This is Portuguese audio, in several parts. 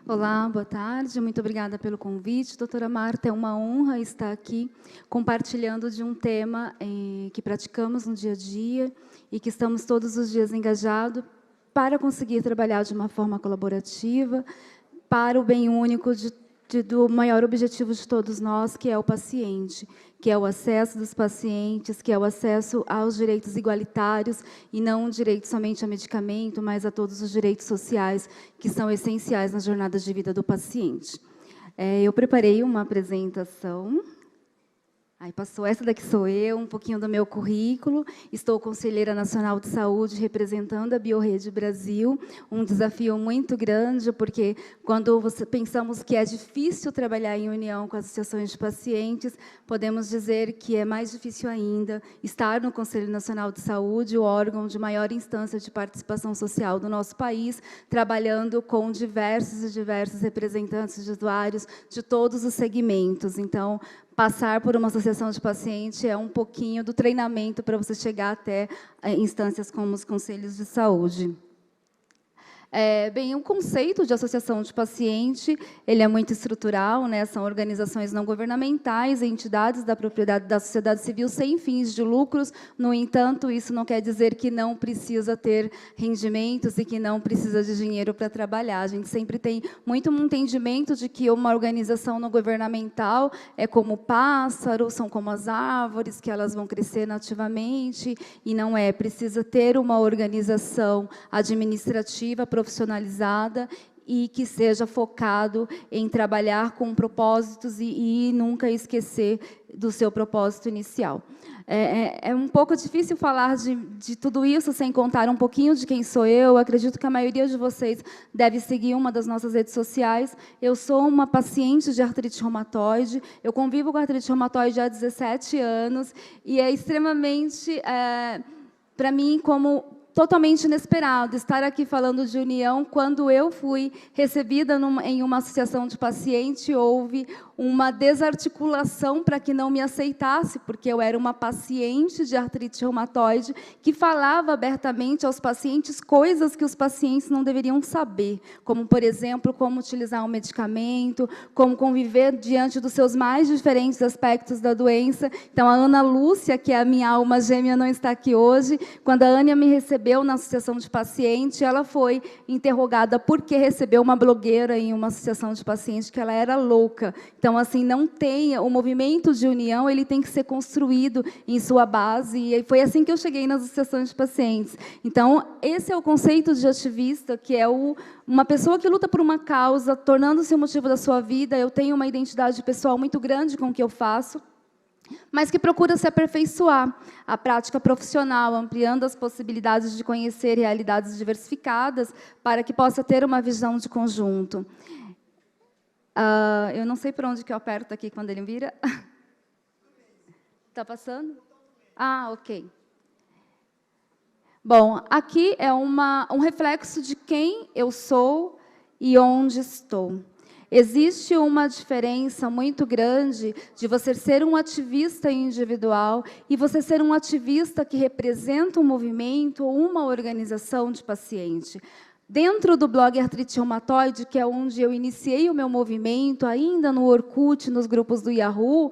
Olá, boa tarde. Muito obrigada pelo convite. Doutora Marta, é uma honra estar aqui compartilhando de um tema que praticamos no dia a dia e que estamos todos os dias engajados para conseguir trabalhar de uma forma colaborativa para o bem único do maior objetivo de todos nós, que é o paciente, que é o acesso dos pacientes, que é o acesso aos direitos igualitários, e não um direito somente a medicamento, mas a todos os direitos sociais que são essenciais na jornada de vida do paciente. Eu preparei uma apresentação. Aí passou, essa daqui sou eu, um pouquinho do meu currículo. Estou conselheira nacional de saúde, representando a BioRede Brasil. Um desafio muito grande, porque quando pensamos que é difícil trabalhar em união com as associações de pacientes, podemos dizer que é mais difícil ainda estar no Conselho Nacional de Saúde, o órgão de maior instância de participação social do nosso país, trabalhando com diversos representantes de usuários de todos os segmentos. Então, passar por uma associação de paciente é um pouquinho do treinamento para você chegar até instâncias como os conselhos de saúde. Bem, o conceito de associação de paciente, ele é muito estrutural, né? São organizações não governamentais, entidades da propriedade da sociedade civil sem fins de lucros. No entanto, isso não quer dizer que não precisa ter rendimentos e que não precisa de dinheiro para trabalhar. A gente sempre tem muito um entendimento de que uma organização não governamental é como o pássaro, são como as árvores, que elas vão crescer nativamente, e não é. Precisa ter uma organização administrativa, profissionalizada e que seja focado em trabalhar com propósitos e nunca esquecer do seu propósito inicial. É um pouco difícil falar de tudo isso sem contar um pouquinho de quem sou eu. Acredito que a maioria de vocês deve seguir uma das nossas redes sociais. Eu sou uma paciente de artrite reumatoide. Eu convivo com artrite reumatoide há 17 anos e é extremamente, para mim, como totalmente inesperado estar aqui falando de união. Quando eu fui recebida em uma associação de paciente, houve uma desarticulação para que não me aceitasse, porque eu era uma paciente de artrite reumatoide que falava abertamente aos pacientes coisas que os pacientes não deveriam saber, como, por exemplo, como utilizar um medicamento, como conviver diante dos seus mais diferentes aspectos da doença. Então, a Ana Lúcia, que é a minha alma gêmea, não está aqui hoje. Quando a Ania me recebeu na associação de paciente, ela foi interrogada por que recebeu uma blogueira em uma associação de paciente, que ela era louca. Então, assim, não tem o movimento de união, ele tem que ser construído em sua base, e foi assim que eu cheguei nas associações de pacientes. Então, esse é o conceito de ativista, que é uma pessoa que luta por uma causa, tornando-se o motivo da sua vida. Eu tenho uma identidade pessoal muito grande com o que eu faço, mas que procura se aperfeiçoar a prática profissional, ampliando as possibilidades de conhecer realidades diversificadas para que possa ter uma visão de conjunto. Eu não sei por onde que eu aperto aqui quando ele vira. Está passando? Ah, ok. Bom, aqui é um reflexo de quem eu sou e onde estou. Existe uma diferença muito grande de você ser um ativista individual e você ser um ativista que representa um movimento ou uma organização de paciente. Dentro do blog Artrite Reumatoide, que é onde eu iniciei o meu movimento, ainda no Orkut, nos grupos do Yahoo,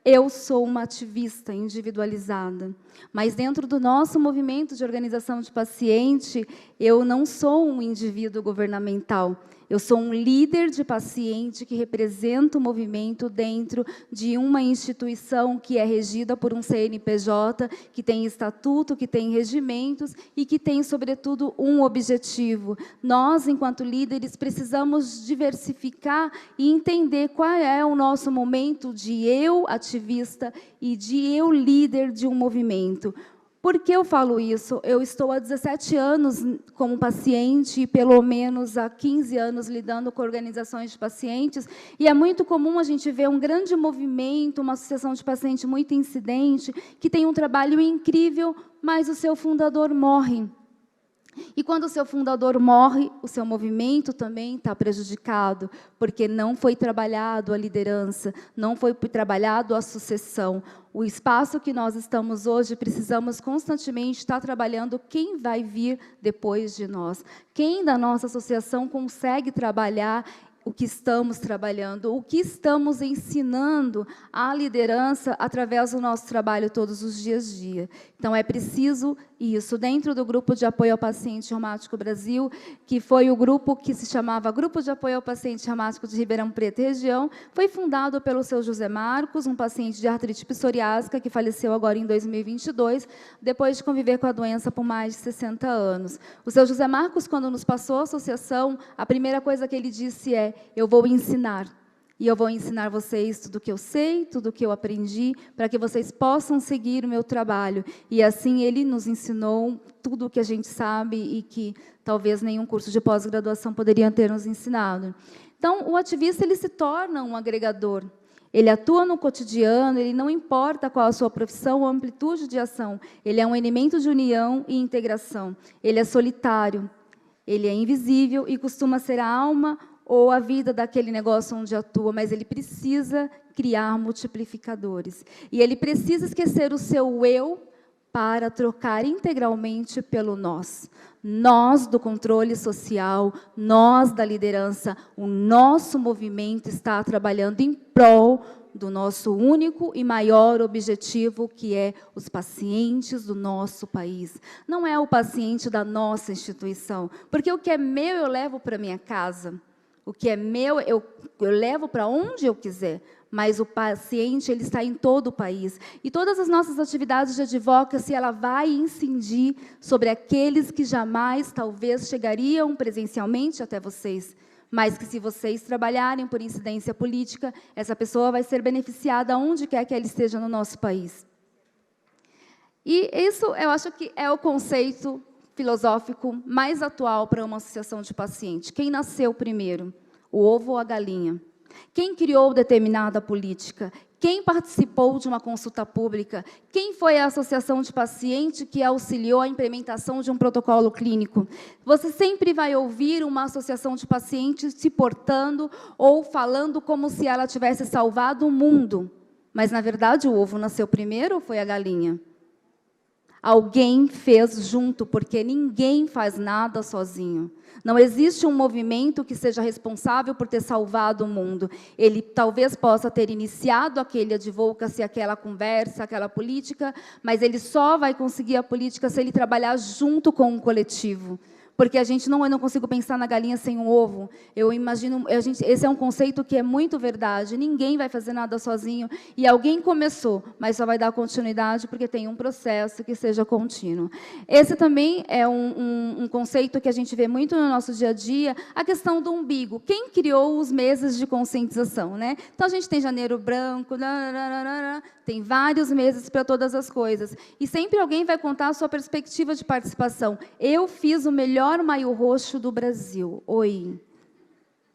eu sou uma ativista individualizada. Mas dentro do nosso movimento de organização de paciente, eu não sou um indivíduo governamental. Eu sou um líder de paciente que representa o movimento dentro de uma instituição que é regida por um CNPJ, que tem estatuto, que tem regimentos e que tem, sobretudo, um objetivo. Nós, enquanto líderes, precisamos diversificar e entender qual é o nosso momento de eu, ativista, e de eu, líder de um movimento. Por que eu falo isso? Eu estou há 17 anos como paciente e pelo menos há 15 anos lidando com organizações de pacientes, e é muito comum a gente ver um grande movimento, uma associação de paciente muito incidente, que tem um trabalho incrível, mas o seu fundador morre. E quando o seu fundador morre, o seu movimento também está prejudicado, porque não foi trabalhado a liderança, não foi trabalhado a sucessão. O espaço que nós estamos hoje, precisamos constantemente estar trabalhando quem vai vir depois de nós. Quem da nossa associação consegue trabalhar o que estamos trabalhando, o que estamos ensinando à liderança através do nosso trabalho todos os dias a dia. Então, é preciso isso. Dentro do Grupo de Apoio ao Paciente Reumático Brasil, que foi o grupo que se chamava Grupo de Apoio ao Paciente Reumático de Ribeirão Preto e Região, foi fundado pelo seu José Marcos, um paciente de artrite psoriásica, que faleceu agora em 2022, depois de conviver com a doença por mais de 60 anos. O seu José Marcos, quando nos passou a associação, a primeira coisa que ele disse é: eu vou ensinar. E eu vou ensinar vocês tudo o que eu sei, tudo o que eu aprendi, para que vocês possam seguir o meu trabalho. E assim ele nos ensinou tudo o que a gente sabe e que talvez nenhum curso de pós-graduação poderia ter nos ensinado. Então, o ativista ele se torna um agregador. Ele atua no cotidiano, ele não importa qual a sua profissão ou amplitude de ação. Ele é um elemento de união e integração. Ele é solitário, ele é invisível e costuma ser a alma ou a vida daquele negócio onde atua, mas ele precisa criar multiplicadores. E ele precisa esquecer o seu eu para trocar integralmente pelo nós. Nós do controle social, nós da liderança, o nosso movimento está trabalhando em prol do nosso único e maior objetivo, que é os pacientes do nosso país. Não é o paciente da nossa instituição, porque o que é meu eu levo para minha casa. O que é meu, eu levo para onde eu quiser, mas o paciente ele está em todo o país. E todas as nossas atividades de advocacy, ela vai incidir sobre aqueles que jamais, talvez, chegariam presencialmente até vocês, mas que, se vocês trabalharem por incidência política, essa pessoa vai ser beneficiada onde quer que ela esteja no nosso país. E isso, eu acho que é o conceito filosófico mais atual para uma associação de paciente. Quem nasceu primeiro, o ovo ou a galinha? Quem criou determinada política? Quem participou de uma consulta pública? Quem foi a associação de paciente que auxiliou a implementação de um protocolo clínico? Você sempre vai ouvir uma associação de pacientes se portando ou falando como se ela tivesse salvado o mundo. Mas, na verdade, o ovo nasceu primeiro ou foi a galinha? Alguém fez junto, porque ninguém faz nada sozinho. Não existe um movimento que seja responsável por ter salvado o mundo. Ele talvez possa ter iniciado aquele advocacy, aquela conversa, aquela política, mas ele só vai conseguir a política se ele trabalhar junto com um coletivo. Porque eu não consigo pensar na galinha sem um ovo. Eu imagino, esse é um conceito que é muito verdade. Ninguém vai fazer nada sozinho. E alguém começou, mas só vai dar continuidade porque tem um processo que seja contínuo. Esse também é um conceito que a gente vê muito no nosso dia a dia, a questão do umbigo. Quem criou os meses de conscientização, né? Então, a gente tem janeiro branco, tem vários meses para todas as coisas. E sempre alguém vai contar a sua perspectiva de participação. Eu fiz o melhor Maio Roxo do Brasil. Oi,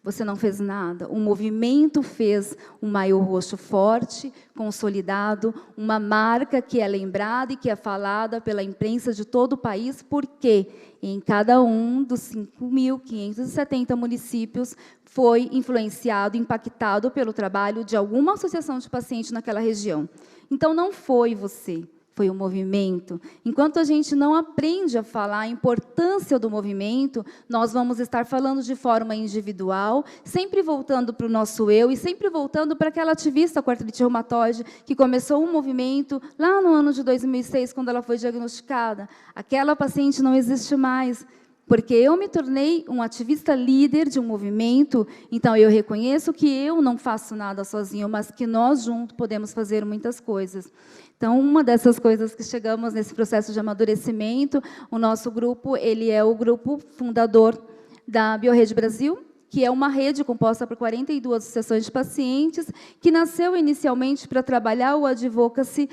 você não fez nada. O movimento fez um Maio Roxo forte, consolidado, uma marca que é lembrada e que é falada pela imprensa de todo o país, porque em cada um dos 5.570 municípios foi influenciado, impactado pelo trabalho de alguma associação de pacientes naquela região. Então, não foi você. Foi o movimento. Enquanto a gente não aprende a falar a importância do movimento, nós vamos estar falando de forma individual, sempre voltando para o nosso eu e sempre voltando para aquela ativista com artrite reumatoide que começou um movimento lá no ano de 2006, quando ela foi diagnosticada. Aquela paciente não existe mais, porque eu me tornei um ativista líder de um movimento, então eu reconheço que eu não faço nada sozinho, mas que nós juntos podemos fazer muitas coisas. Então, uma dessas coisas que chegamos nesse processo de amadurecimento, o nosso grupo, ele é o grupo fundador da Biorrede Brasil, que é uma rede composta por 42 associações de pacientes, que nasceu inicialmente para trabalhar o advocacy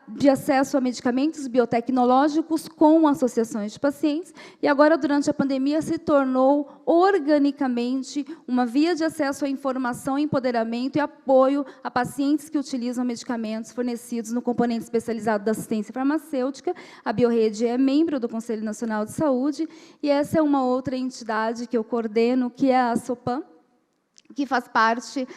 de acesso a medicamentos biotecnológicos com associações de pacientes, e agora, durante a pandemia, se tornou organicamente uma via de acesso à informação, empoderamento e apoio a pacientes que utilizam medicamentos fornecidos no componente especializado da assistência farmacêutica. A Biorrede é membro do Conselho Nacional de Saúde, e essa é uma outra entidade que eu coordeno, que é a SOPAM, que faz parte,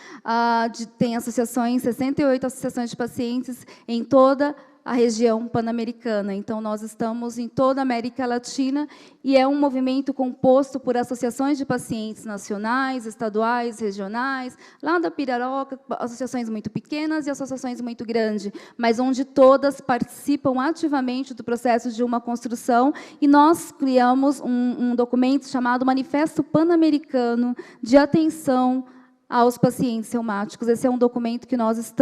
tem associações, 68 associações de pacientes em toda a região pan-americana. Então, nós estamos em toda a América Latina e é um movimento composto por associações de pacientes nacionais, estaduais, regionais, lá da Piraroca, associações muito pequenas e associações muito grandes, mas onde todas participam ativamente do processo de uma construção, e nós criamos um documento chamado Manifesto Pan-Americano de Atenção aos pacientes reumáticos. Esse é um documento que nós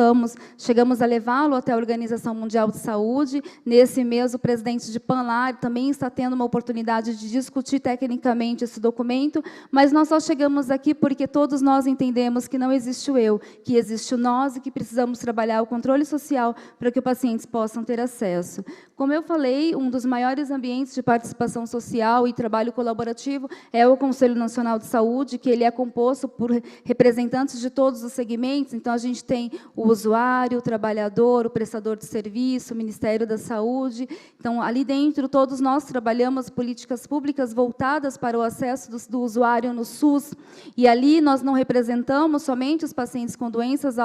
chegamos a levá-lo até a Organização Mundial de Saúde. Nesse mês, o presidente de PANLAR também está tendo uma oportunidade de discutir tecnicamente esse documento, mas nós só chegamos aqui porque todos nós entendemos que não existe o eu, que existe o nós e que precisamos trabalhar o controle social para que os pacientes possam ter acesso. Como eu falei, um dos maiores ambientes de participação social e trabalho colaborativo é o Conselho Nacional de Saúde, que ele é composto por representantes de todos os segmentos. Então, a gente tem o usuário, o trabalhador, o prestador de serviço, o Ministério da Saúde. Então, ali dentro, todos nós trabalhamos políticas públicas voltadas para o acesso do usuário no SUS. E ali nós não representamos somente os pacientes com doenças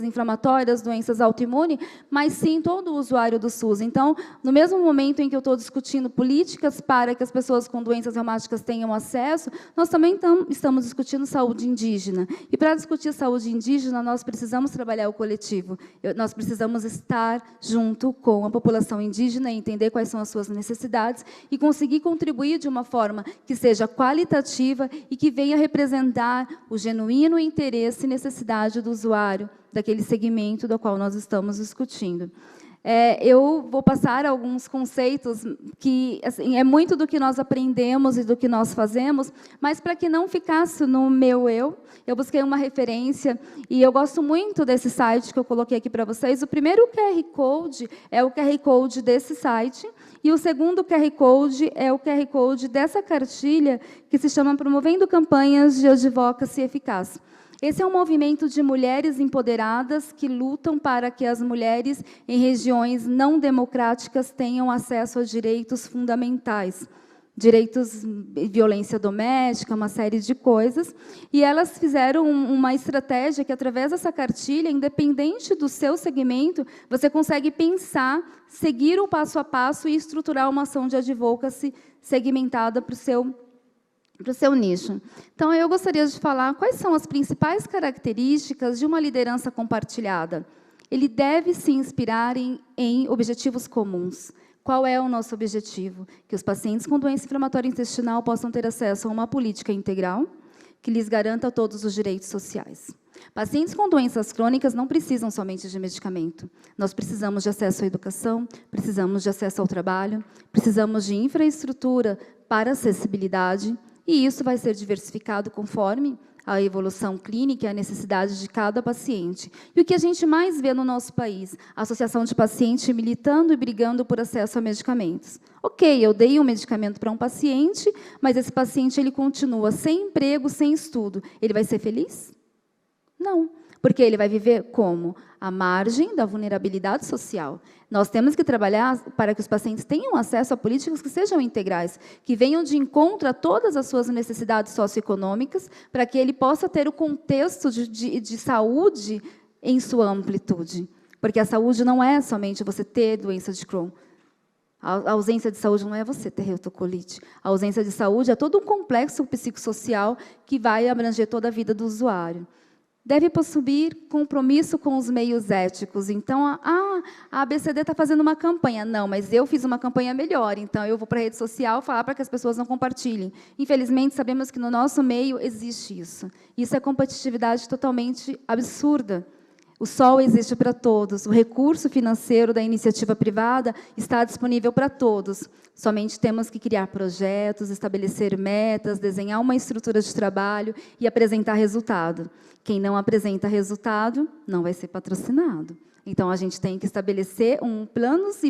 inflamatórias, doenças autoimunes, mas sim todo o usuário do SUS. Então, no mesmo momento em que eu estou discutindo políticas para que as pessoas com doenças reumáticas tenham acesso, nós também estamos discutindo saúde indígena. E, para discutir saúde indígena, nós precisamos trabalhar o coletivo. Nós precisamos estar junto com a população indígena e entender quais são as suas necessidades e conseguir contribuir de uma forma que seja qualitativa e que venha representar o genuíno interesse e necessidade do usuário, daquele segmento do qual nós estamos discutindo. Eu vou passar alguns conceitos que assim, é muito do que nós aprendemos e do que nós fazemos, mas para que não ficasse no meu eu busquei uma referência, e eu gosto muito desse site que eu coloquei aqui para vocês. O primeiro QR Code é o QR Code desse site, e o segundo QR Code é o QR Code dessa cartilha, que se chama Promovendo Campanhas de Advocacy Eficaz. Esse é um movimento de mulheres empoderadas que lutam para que as mulheres em regiões não democráticas tenham acesso a direitos fundamentais, direitos de violência doméstica, uma série de coisas. E elas fizeram uma estratégia que, através dessa cartilha, independente do seu segmento, você consegue pensar, seguir o passo a passo e estruturar uma ação de advocacy segmentada para o seu nicho. Então, eu gostaria de falar quais são as principais características de uma liderança compartilhada. Ele deve se inspirar em objetivos comuns. Qual é o nosso objetivo? Que os pacientes com doença inflamatória intestinal possam ter acesso a uma política integral que lhes garanta todos os direitos sociais. Pacientes com doenças crônicas não precisam somente de medicamento. Nós precisamos de acesso à educação, precisamos de acesso ao trabalho, precisamos de infraestrutura para acessibilidade, e isso vai ser diversificado conforme a evolução clínica e a necessidade de cada paciente. E o que a gente mais vê no nosso país? A associação de pacientes militando e brigando por acesso a medicamentos. Ok, eu dei um medicamento para um paciente, mas esse paciente ele continua sem emprego, sem estudo. Ele vai ser feliz? Não. Porque ele vai viver como? À margem da vulnerabilidade social. Nós temos que trabalhar para que os pacientes tenham acesso a políticas que sejam integrais, que venham de encontro a todas as suas necessidades socioeconômicas, para que ele possa ter o contexto de saúde em sua amplitude. Porque a saúde não é somente você ter doença de Crohn. A ausência de saúde não é você ter retocolite. A ausência de saúde é todo um complexo psicossocial que vai abranger toda a vida do usuário. Deve possuir compromisso com os meios éticos. Então, a ABCD está fazendo uma campanha. Não, mas eu fiz uma campanha melhor, então eu vou para a rede social falar para que as pessoas não compartilhem. Infelizmente, sabemos que no nosso meio existe isso. Isso é competitividade totalmente absurda. O sol existe para todos. O recurso financeiro da iniciativa privada está disponível para todos. Somente temos que criar projetos, estabelecer metas, desenhar uma estrutura de trabalho e apresentar resultado. Quem não apresenta resultado não vai ser patrocinado. Então, a gente tem que estabelecer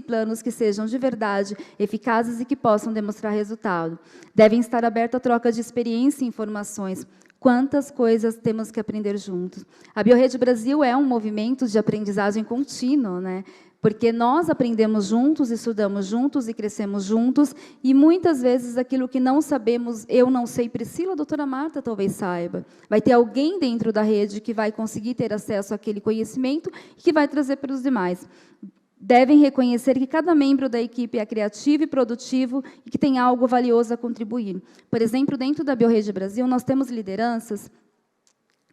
planos que sejam de verdade eficazes e que possam demonstrar resultado. Devem estar abertos à troca de experiência e informações. Quantas coisas temos que aprender juntos. A BioRede Brasil é um movimento de aprendizagem contínua, né? Porque nós aprendemos juntos, estudamos juntos e crescemos juntos, e muitas vezes aquilo que não sabemos, eu não sei, Priscila, a doutora Marta talvez saiba. Vai ter alguém dentro da rede que vai conseguir ter acesso àquele conhecimento e que vai trazer para os demais. devem reconhecer que cada membro da equipe é criativo e produtivo e que tem algo valioso a contribuir. Por exemplo, dentro da BioRede Brasil, nós temos lideranças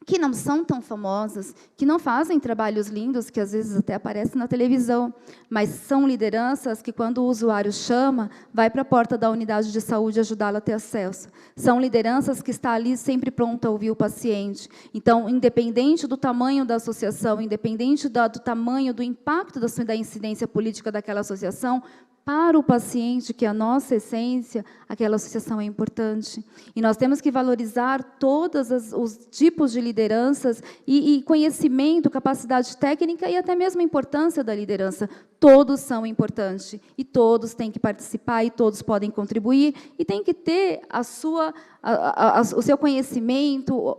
que não são tão famosas, que não fazem trabalhos lindos, que às vezes até aparecem na televisão, mas são lideranças que, quando o usuário chama, vai para a porta da unidade de saúde ajudá-lo a ter acesso. São lideranças que estão ali sempre pronta a ouvir o paciente. Então, independente do tamanho da associação, independente do tamanho, do impacto da incidência política daquela associação, para o paciente, que é a nossa essência, aquela associação é importante. E nós temos que valorizar todos os tipos de lideranças e conhecimento, capacidade técnica e até mesmo a importância da liderança. Todos são importantes e todos têm que participar e todos podem contribuir e tem que ter o seu conhecimento,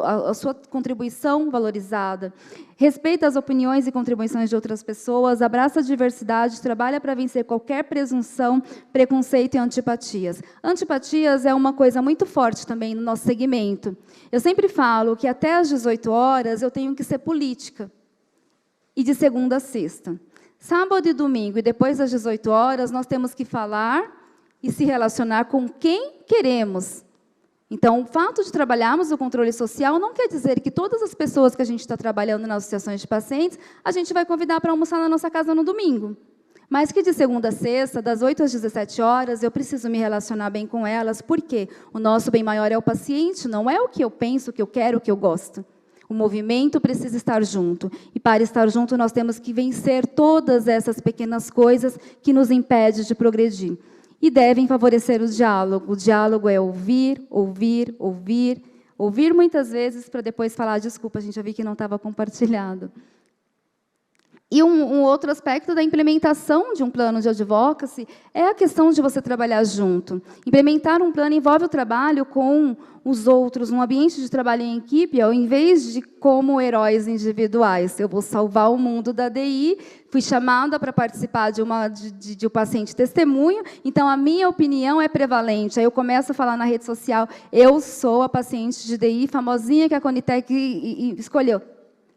a sua contribuição valorizada. Respeita as opiniões e contribuições de outras pessoas, abraça a diversidade, trabalha para vencer qualquer presunção, preconceito e antipatias. Antipatias é uma coisa muito forte também no nosso segmento. Eu sempre falo que até às 18 horas eu tenho que ser política, e de segunda a sexta. Sábado e domingo, e depois das 18 horas, nós temos que falar e se relacionar com quem queremos. Então, o fato de trabalharmos o controle social não quer dizer que todas as pessoas que a gente está trabalhando nas associações de pacientes, a gente vai convidar para almoçar na nossa casa no domingo. Mas que de segunda a sexta, das 8 às 17 horas, eu preciso me relacionar bem com elas, porque o nosso bem maior é o paciente, não é o que eu penso, o que eu quero, o que eu gosto. O movimento precisa estar junto. E, para estar junto, nós temos que vencer todas essas pequenas coisas que nos impedem de progredir. E devem favorecer o diálogo. O diálogo é ouvir, ouvir, ouvir. Ouvir muitas vezes para depois falar, desculpa, a gente já vi que não estava compartilhado. E um outro aspecto da implementação de um plano de advocacy é a questão de você trabalhar junto. Implementar um plano envolve o trabalho com os outros, um ambiente de trabalho em equipe, ao invés de como heróis individuais. Eu vou salvar o mundo da DI, fui chamada para participar de um paciente testemunho, então a minha opinião é prevalente. Aí eu começo a falar na rede social, eu sou a paciente de DI famosinha que a Conitec escolheu.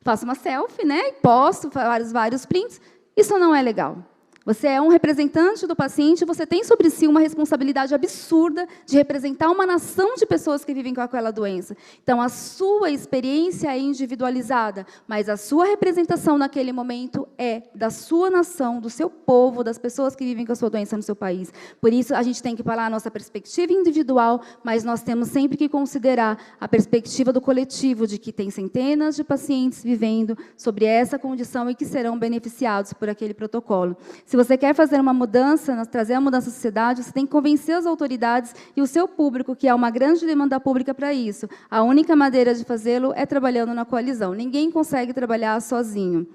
Faço uma selfie, né? Posto vários prints. Isso não é legal. Você é um representante do paciente, você tem sobre si uma responsabilidade absurda de representar uma nação de pessoas que vivem com aquela doença. Então, a sua experiência é individualizada, mas a sua representação naquele momento é da sua nação, do seu povo, das pessoas que vivem com a sua doença no seu país. Por isso, a gente tem que falar a nossa perspectiva individual, mas nós temos sempre que considerar a perspectiva do coletivo, de que tem centenas de pacientes vivendo sobre essa condição e que serão beneficiados por aquele protocolo. Se você quer fazer uma mudança, trazer uma mudança à sociedade, você tem que convencer as autoridades e o seu público, que há uma grande demanda pública para isso. A única maneira de fazê-lo é trabalhando na coalizão. Ninguém consegue trabalhar sozinho.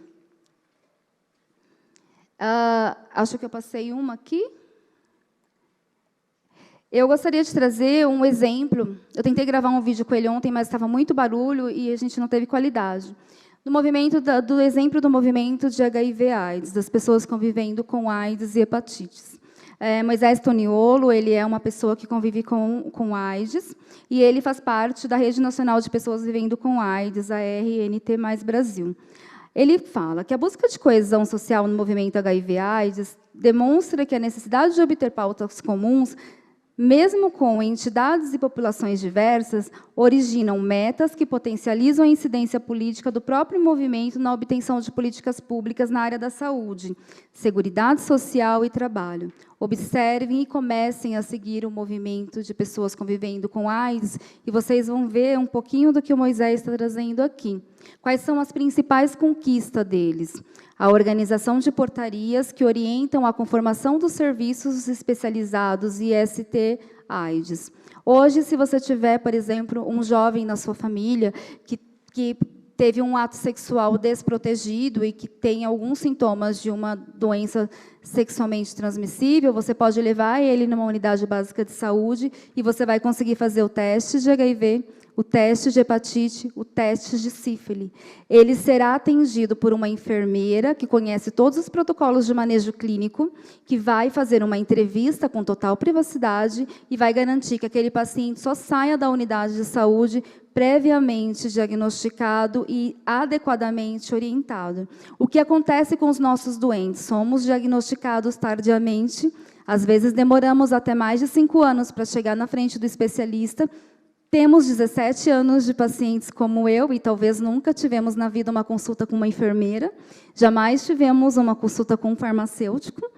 Acho que eu passei uma aqui. Eu gostaria de trazer um exemplo. Eu tentei gravar um vídeo com ele ontem, mas estava muito barulho e a gente não teve qualidade. Do exemplo do movimento de HIV/AIDS, das pessoas convivendo com AIDS e hepatites. Moisés Toniolo, ele é uma pessoa que convive com AIDS, e ele faz parte da Rede Nacional de Pessoas Vivendo com AIDS, a RNT mais Brasil. Ele fala que a busca de coesão social no movimento HIV/AIDS demonstra que a necessidade de obter pautas comuns, mesmo com entidades e populações diversas, originam metas que potencializam a incidência política do próprio movimento na obtenção de políticas públicas na área da saúde, seguridade social e trabalho. Observem e comecem a seguir o movimento de pessoas convivendo com AIDS, e vocês vão ver um pouquinho do que o Moisés está trazendo aqui. Quais são as principais conquistas deles? A organização de portarias que orientam a conformação dos serviços especializados IST/AIDS. Hoje, se você tiver, por exemplo, um jovem na sua família que teve um ato sexual desprotegido e que tem alguns sintomas de uma doença sexualmente transmissível, você pode levar ele numa unidade básica de saúde e você vai conseguir fazer o teste de HIV, o teste de hepatite, o teste de sífilis. Ele será atendido por uma enfermeira que conhece todos os protocolos de manejo clínico, que vai fazer uma entrevista com total privacidade e vai garantir que aquele paciente só saia da unidade de saúde previamente diagnosticado e adequadamente orientado. O que acontece com os nossos doentes? Somos diagnosticados tardiamente, às vezes demoramos até mais de 5 anos para chegar na frente do especialista. Temos 17 anos de pacientes como eu, e talvez nunca tivemos na vida uma consulta com uma enfermeira, jamais tivemos uma consulta com um farmacêutico.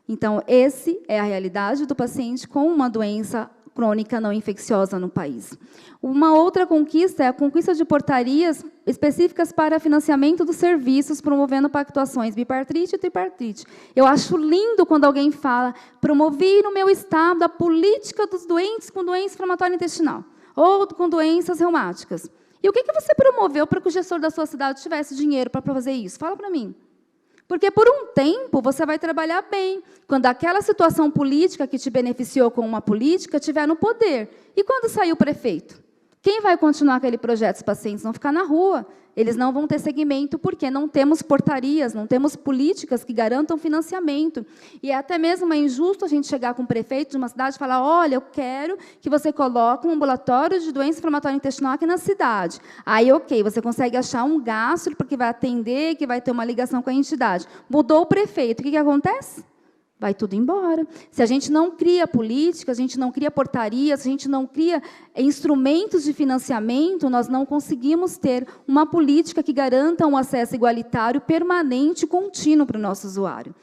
Então, essa é a realidade do paciente com uma doença crônica não infecciosa no país. Uma outra conquista é a conquista de portarias específicas para financiamento dos serviços, promovendo pactuações bipartrite e tripartrite. Eu acho lindo quando alguém fala, promovi no meu estado a política dos doentes com doença inflamatória intestinal, ou com doenças reumáticas. E o que você promoveu para que o gestor da sua cidade tivesse dinheiro para fazer isso? Fala para mim. Porque, por um tempo, você vai trabalhar bem, quando aquela situação política que te beneficiou com uma política estiver no poder. E quando sair o prefeito? Quem vai continuar aquele projeto? Os pacientes vão ficar na rua. Eles não vão ter segmento, porque não temos portarias, não temos políticas que garantam financiamento. E é até mesmo injusto a gente chegar com o prefeito de uma cidade e falar, olha, eu quero que você coloque um ambulatório de doença inflamatória intestinal aqui na cidade. Aí, ok, você consegue achar um gasto, porque vai atender, que vai ter uma ligação com a entidade. Mudou o prefeito, o que acontece? Vai tudo embora. Se a gente não cria política, a gente não cria portarias, a gente não cria instrumentos de financiamento, nós não conseguimos ter uma política que garanta um acesso igualitário, permanente e contínuo para o nosso usuário.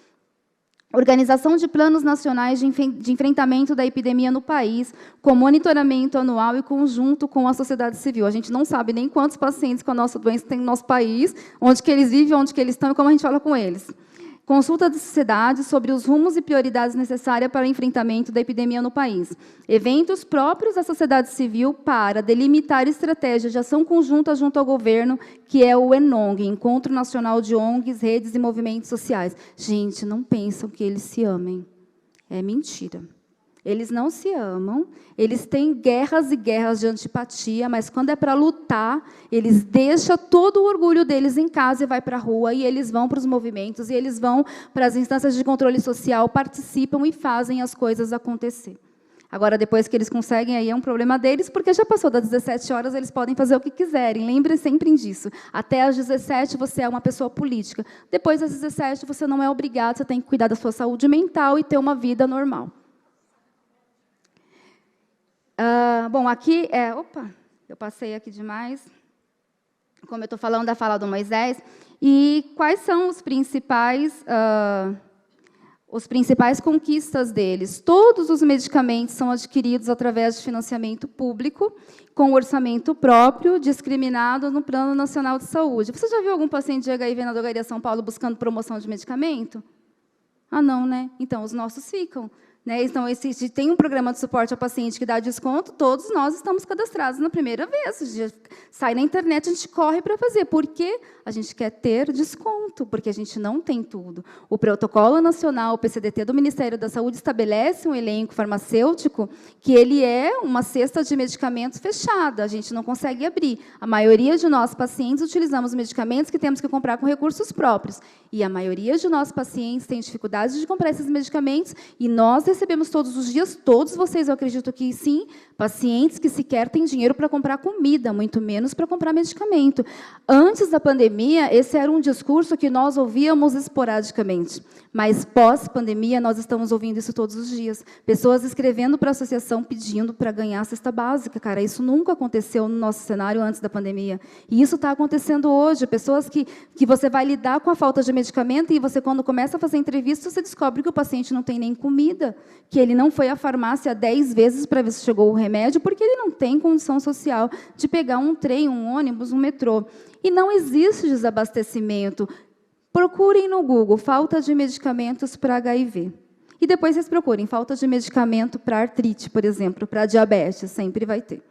Organização de planos nacionais de enfrentamento da epidemia no país, com monitoramento anual e conjunto com a sociedade civil. A gente não sabe nem quantos pacientes com a nossa doença tem no nosso país, onde que eles vivem, onde que eles estão e como a gente fala com eles. Consulta da sociedade sobre os rumos e prioridades necessárias para o enfrentamento da epidemia no país. Eventos próprios da sociedade civil para delimitar estratégias de ação conjunta junto ao governo, que é o ENONG, Encontro Nacional de ONGs, Redes e Movimentos Sociais. Gente, não pensam que eles se amem. É mentira. Eles não se amam, eles têm guerras e guerras de antipatia, mas quando é para lutar, eles deixam todo o orgulho deles em casa e vai para a rua, e eles vão para os movimentos, e eles vão para as instâncias de controle social, participam e fazem as coisas acontecer. Agora, depois que eles conseguem, aí é um problema deles, porque já passou das 17 horas, eles podem fazer o que quiserem. Lembre sempre disso. Até às 17, você é uma pessoa política. Depois das 17, você não é obrigado, você tem que cuidar da sua saúde mental e ter uma vida normal. Bom, aqui Opa, eu passei aqui demais. Como eu estou falando da fala do Moisés. E quais são os principais conquistas deles? Todos os medicamentos são adquiridos através de financiamento público, com orçamento próprio, discriminado no Plano Nacional de Saúde. Você já viu algum paciente de HIV na Drogaria São Paulo buscando promoção de medicamento? Ah, não, né? Então, os nossos ficam. Então, se tem um programa de suporte ao paciente que dá desconto, todos nós estamos cadastrados na primeira vez. Sai na internet, a gente corre para fazer. Por quê? A gente quer ter desconto, porque a gente não tem tudo. O Protocolo Nacional, o PCDT do Ministério da Saúde, estabelece um elenco farmacêutico que ele é uma cesta de medicamentos fechada, a gente não consegue abrir. A maioria de nós, pacientes, utilizamos medicamentos que temos que comprar com recursos próprios. E a maioria de nós, pacientes, tem dificuldade de comprar esses medicamentos, e nós recebemos todos os dias, todos vocês, eu acredito que sim, pacientes que sequer têm dinheiro para comprar comida, muito menos para comprar medicamento. Antes da pandemia, esse era um discurso que nós ouvíamos esporadicamente, mas pós-pandemia, nós estamos ouvindo isso todos os dias. Pessoas escrevendo para a associação pedindo para ganhar a cesta básica. Cara, isso nunca aconteceu no nosso cenário antes da pandemia. E isso está acontecendo hoje. Pessoas que você vai lidar com a falta de medicamento e você, quando começa a fazer entrevista, você descobre que o paciente não tem nem comida, que ele não foi à farmácia 10 vezes para ver se chegou o remédio, porque ele não tem condição social de pegar um trem, um ônibus, um metrô. E não existe desabastecimento. Procurem no Google falta de medicamentos para HIV. E depois vocês procurem falta de medicamento para artrite, por exemplo, para diabetes, sempre vai ter.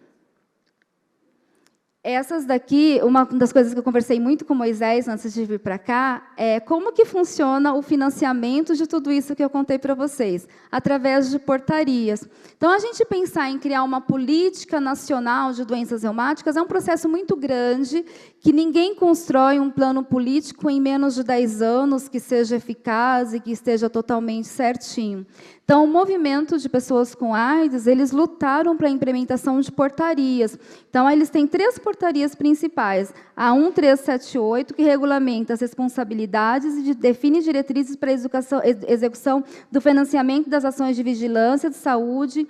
Essas daqui, uma das coisas que eu conversei muito com o Moisés antes de vir para cá, é como que funciona o financiamento de tudo isso que eu contei para vocês, através de portarias. Então, a gente pensar em criar uma política nacional de doenças reumáticas é um processo muito grande, que ninguém constrói um plano político em menos de 10 anos que seja eficaz e que esteja totalmente certinho. Então, o movimento de pessoas com AIDS, eles lutaram para a implementação de portarias. Então, eles têm 3 portarias principais. A 1378, que regulamenta as responsabilidades e define diretrizes para a execução do financiamento das ações de vigilância de saúde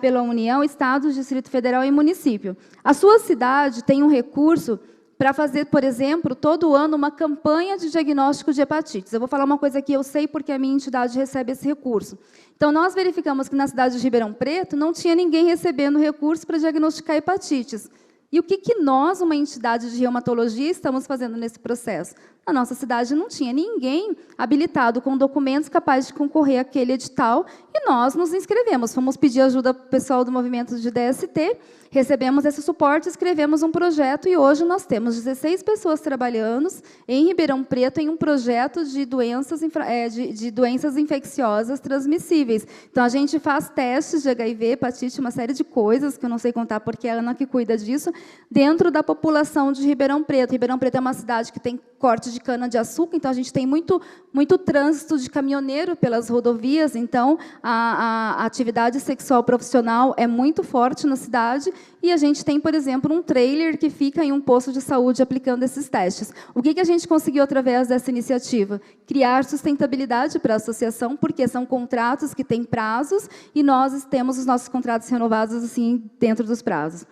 pela União, Estado, Distrito Federal e município. A sua cidade tem um recurso para fazer, por exemplo, todo ano uma campanha de diagnóstico de hepatites. Eu vou falar uma coisa que eu sei porque a minha entidade recebe esse recurso. Então, nós verificamos que na cidade de Ribeirão Preto não tinha ninguém recebendo recurso para diagnosticar hepatites. E o que nós, uma entidade de reumatologia, estamos fazendo nesse processo? Na nossa cidade não tinha ninguém habilitado com documentos capazes de concorrer àquele edital, e nós nos inscrevemos. Fomos pedir ajuda para o pessoal do movimento de DST, recebemos esse suporte, escrevemos um projeto, e hoje nós temos 16 pessoas trabalhando em Ribeirão Preto em um projeto de doenças infecciosas transmissíveis. Então, a gente faz testes de HIV, hepatite, uma série de coisas, que eu não sei contar porque é a Ana que cuida disso, dentro da população de Ribeirão Preto. Ribeirão Preto é uma cidade que tem corte de cana-de-açúcar, então a gente tem muito trânsito de caminhoneiro pelas rodovias, então a atividade sexual profissional é muito forte na cidade, e a gente tem, por exemplo, um trailer que fica em um posto de saúde aplicando esses testes. O que a gente conseguiu através dessa iniciativa? Criar sustentabilidade para a associação, porque são contratos que têm prazos, e nós temos os nossos contratos renovados assim dentro dos prazos.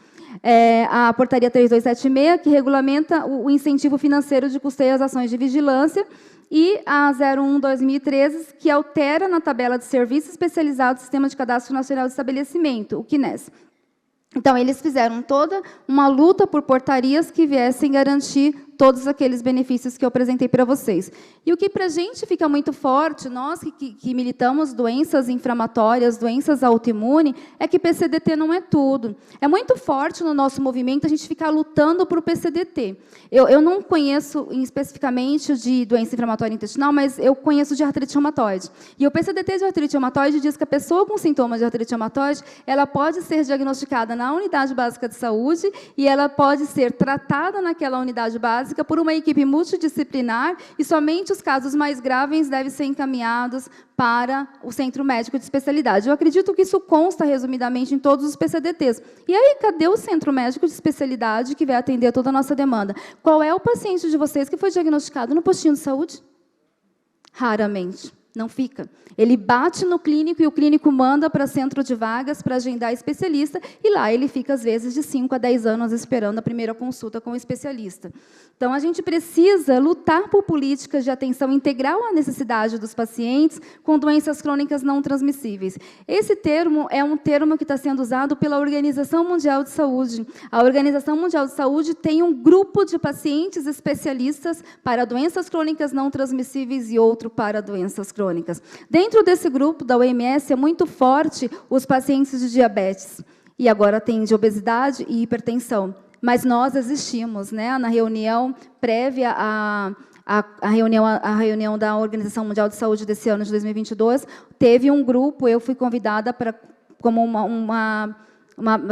A portaria 3276, que regulamenta o incentivo financeiro de custeio às ações de vigilância, e a 01/2013, que altera na tabela de serviços especializados do Sistema de Cadastro Nacional de Estabelecimento, o CNES. Então, eles fizeram toda uma luta por portarias que viessem garantir todos aqueles benefícios que eu apresentei para vocês. E o que para a gente fica muito forte, nós que militamos doenças inflamatórias, doenças autoimunes, é que PCDT não é tudo. É muito forte no nosso movimento a gente ficar lutando por o PCDT. Eu não conheço especificamente de doença inflamatória intestinal, mas eu conheço de artrite reumatoide. E o PCDT de artrite reumatoide diz que a pessoa com sintomas de artrite reumatoide, ela pode ser diagnosticada na unidade básica de saúde e ela pode ser tratada naquela unidade básica por uma equipe multidisciplinar, e somente os casos mais graves devem ser encaminhados para o centro médico de especialidade. Eu acredito que isso consta resumidamente em todos os PCDTs. E aí, cadê o centro médico de especialidade que vai atender toda a nossa demanda? Qual é o paciente de vocês que foi diagnosticado no postinho de saúde? Raramente. Não fica. Ele bate no clínico e o clínico manda para centro de vagas para agendar especialista, e lá ele fica, às vezes, de 5 a 10 anos esperando a primeira consulta com o especialista. Então, a gente precisa lutar por políticas de atenção integral à necessidade dos pacientes com doenças crônicas não transmissíveis. Esse termo é um termo que está sendo usado pela Organização Mundial de Saúde. A Organização Mundial de Saúde tem um grupo de pacientes especialistas para doenças crônicas não transmissíveis e outro para doenças crônicas. Dentro desse grupo da OMS é muito forte os pacientes de diabetes, e agora tem de obesidade e hipertensão. Mas nós existimos, né? Na reunião prévia à reunião da Organização Mundial de Saúde desse ano de 2022, teve um grupo, eu fui convidada para como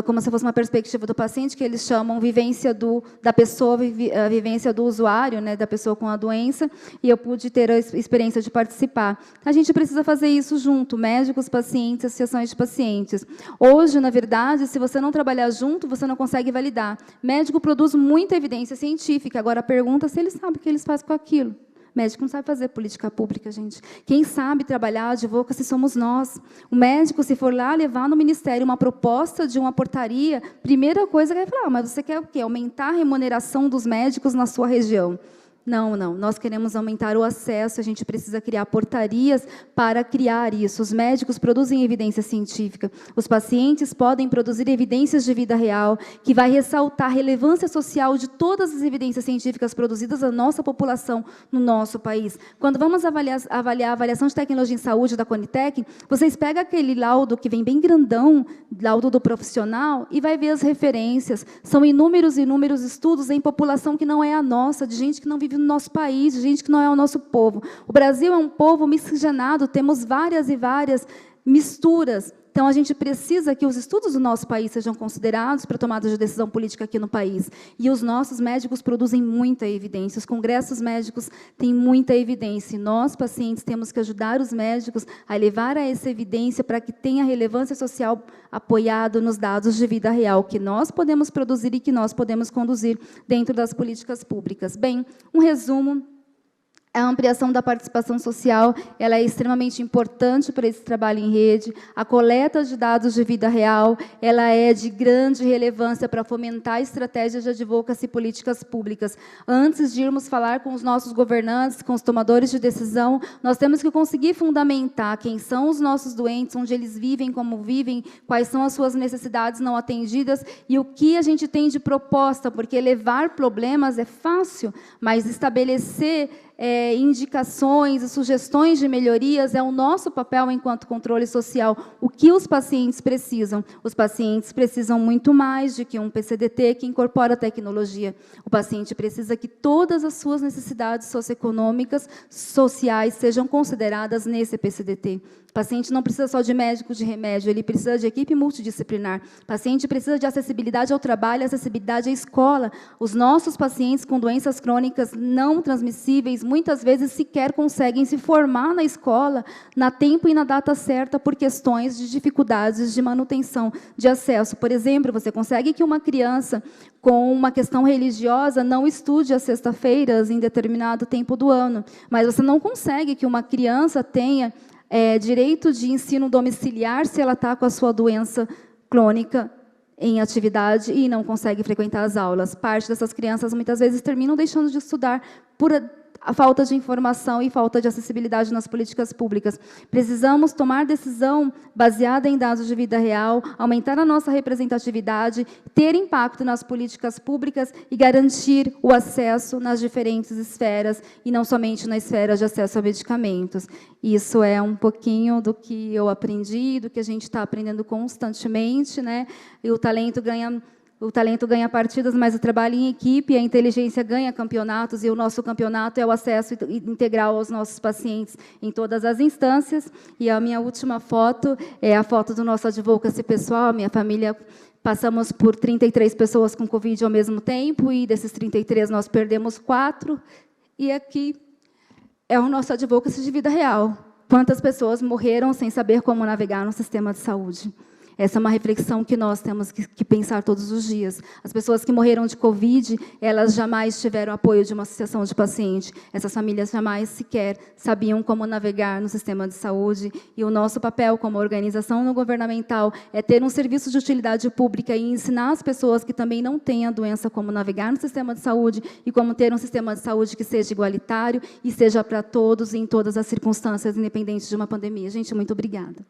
como se fosse uma perspectiva do paciente, que eles chamam vivência da pessoa, a vivência do usuário, né, da pessoa com a doença, e eu pude ter a experiência de participar. A gente precisa fazer isso junto, médicos, pacientes, associações de pacientes. Hoje, na verdade, se você não trabalhar junto, você não consegue validar. Médico produz muita evidência científica, agora a pergunta é se ele sabe o que eles fazem com aquilo. Médico não sabe fazer política pública, gente. Quem sabe trabalhar advocacy somos nós. O médico, se for lá levar no ministério uma proposta de uma portaria, primeira coisa que ele vai falar, mas você quer o quê? Aumentar a remuneração dos médicos na sua região. Não, não. Nós queremos aumentar o acesso, a gente precisa criar portarias para criar isso. Os médicos produzem evidência científica. Os pacientes podem produzir evidências de vida real, que vai ressaltar a relevância social de todas as evidências científicas produzidas na nossa população, no nosso país. Quando vamos avaliar a avaliação de tecnologia em saúde da Conitec, vocês pegam aquele laudo que vem bem grandão laudo do profissional e vai ver as referências. São inúmeros e inúmeros estudos em população que não é a nossa, de gente que não vive no nosso país, de gente que não é o nosso povo. O Brasil é um povo miscigenado, temos várias e várias misturas. Então, a gente precisa que os estudos do nosso país sejam considerados para a tomada de decisão política aqui no país. E os nossos médicos produzem muita evidência, os congressos médicos têm muita evidência. E nós, pacientes, temos que ajudar os médicos a levar a essa evidência para que tenha relevância social apoiado nos dados de vida real, que nós podemos produzir e que nós podemos conduzir dentro das políticas públicas. Bem, um resumo. A ampliação da participação social ela é extremamente importante para esse trabalho em rede. A coleta de dados de vida real ela é de grande relevância para fomentar estratégias de advocacy e políticas públicas. Antes de irmos falar com os nossos governantes, com os tomadores de decisão, nós temos que conseguir fundamentar quem são os nossos doentes, onde eles vivem, como vivem, quais são as suas necessidades não atendidas e o que a gente tem de proposta, porque levar problemas é fácil, mas estabelecer indicações e sugestões de melhorias é o nosso papel enquanto controle social. O que os pacientes precisam? Os pacientes precisam muito mais de que um PCDT que incorpora tecnologia. O paciente precisa que todas as suas necessidades socioeconômicas, sociais, sejam consideradas nesse PCDT. O paciente não precisa só de médico de remédio, ele precisa de equipe multidisciplinar. O paciente precisa de acessibilidade ao trabalho, acessibilidade à escola. Os nossos pacientes com doenças crônicas não transmissíveis, muitas vezes sequer conseguem se formar na escola, na tempo e na data certa, por questões de dificuldades de manutenção de acesso. Por exemplo, você consegue que uma criança com uma questão religiosa não estude às sextas-feiras em determinado tempo do ano, mas você não consegue que uma criança tenha direito de ensino domiciliar se ela está com a sua doença crônica em atividade e não consegue frequentar as aulas. Parte dessas crianças, muitas vezes, terminam deixando de estudar por a falta de informação e falta de acessibilidade nas políticas públicas. Precisamos tomar decisão baseada em dados de vida real, aumentar a nossa representatividade, ter impacto nas políticas públicas e garantir o acesso nas diferentes esferas, e não somente na esfera de acesso a medicamentos. Isso é um pouquinho do que eu aprendi, do que a gente está aprendendo constantemente, né? E o talento ganha partidas, mas o trabalho em equipe, a inteligência ganha campeonatos, e o nosso campeonato é o acesso integral aos nossos pacientes em todas as instâncias. E a minha última foto é a foto do nosso advocacy pessoal. A minha família, passamos por 33 pessoas com Covid ao mesmo tempo, e desses 33 nós perdemos 4. E aqui é o nosso advocacy de vida real. Quantas pessoas morreram sem saber como navegar no sistema de saúde? Essa é uma reflexão que nós temos que pensar todos os dias. As pessoas que morreram de Covid, elas jamais tiveram apoio de uma associação de paciente. Essas famílias jamais sequer sabiam como navegar no sistema de saúde. E o nosso papel como organização não governamental é ter um serviço de utilidade pública e ensinar as pessoas que também não têm a doença como navegar no sistema de saúde e como ter um sistema de saúde que seja igualitário e seja para todos e em todas as circunstâncias, independente de uma pandemia. Gente, muito obrigada.